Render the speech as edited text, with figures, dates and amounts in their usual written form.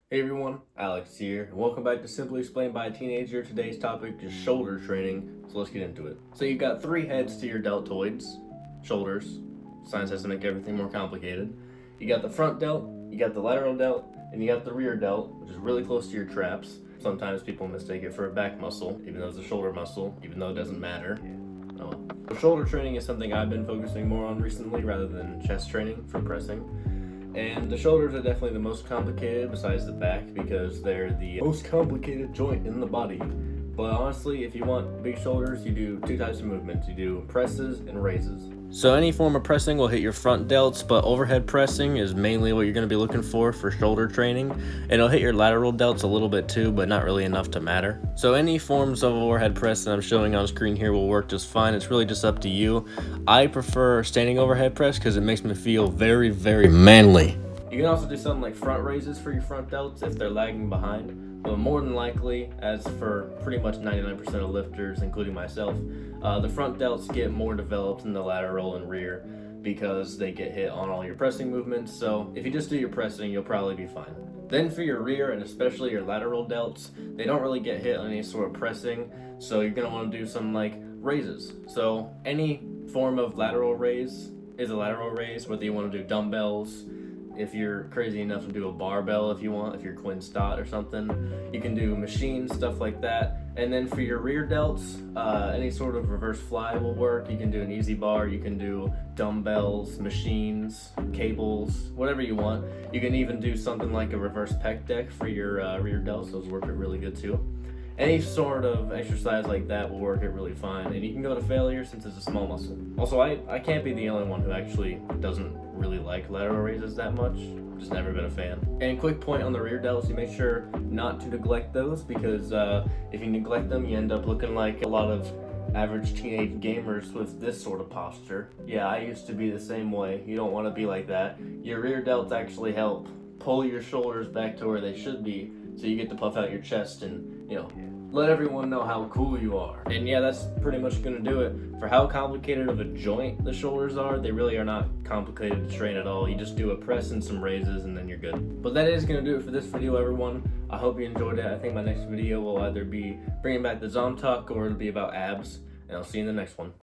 Hey everyone, Alex here, and welcome back to Simply Explained by a Teenager. Today's topic is shoulder training, so let's get into it. So you've got three heads to your deltoids, shoulders. Science has to make everything more complicated. You got the front delt, you got the lateral delt, and you got the rear delt, which is really close to your traps. Sometimes people mistake it for a back muscle, even though it's a shoulder muscle, even though it doesn't matter. Oh well. So shoulder training is something I've been focusing more on recently rather than chest training for pressing. And the shoulders are definitely the most complicated besides the back because they're the most complicated joint in the body. But honestly, if you want big shoulders, you do two types of movements. You do presses and raises. So any form of pressing will hit your front delts, but overhead pressing is mainly what you're going to be looking for shoulder training. And it'll hit your lateral delts a little bit too, but not really enough to matter. So any forms of overhead press that I'm showing on screen here will work just fine. It's really just up to you. I prefer standing overhead press because it makes me feel very, very manly. You can also do something like front raises for your front delts if they're lagging behind. But more than likely, as for pretty much 99% of lifters, including myself, the front delts get more developed than the lateral and rear because they get hit on all your pressing movements. So if you just do your pressing, you'll probably be fine. Then for your rear and especially your lateral delts, they don't really get hit on any sort of pressing. So you're going to want to do something like raises. So any form of lateral raise is a lateral raise, whether you want to do dumbbells, if you're crazy enough to do a barbell if you want, if you're Quinn Stott or something. You can do machines, stuff like that. And then for your rear delts, any sort of reverse fly will work. You can do an easy bar, you can do dumbbells, machines, cables, whatever you want. You can even do something like a reverse pec deck for your rear delts. Those work really good too. Any sort of exercise like that will work it really fine, and you can go to failure since it's a small muscle. Also, I can't be the only one who actually doesn't really like lateral raises that much. I've just never been a fan. And quick point on the rear delts, you make sure not to neglect those because if you neglect them, you end up looking like a lot of average teenage gamers with this sort of posture. Yeah, I used to be the same way. You don't want to be like that. Your rear delts actually help pull your shoulders back to where they should be, so you get to puff out your chest and, let everyone know how cool you are. And yeah, that's pretty much gonna do it. For how complicated of a joint the shoulders are, they really are not complicated to train at all. You just do a press and some raises and then you're good. But that is gonna do it for this video, everyone. I hope you enjoyed it. I think my next video will either be bringing back the Zom Tuck or it'll be about abs. And I'll see you in the next one.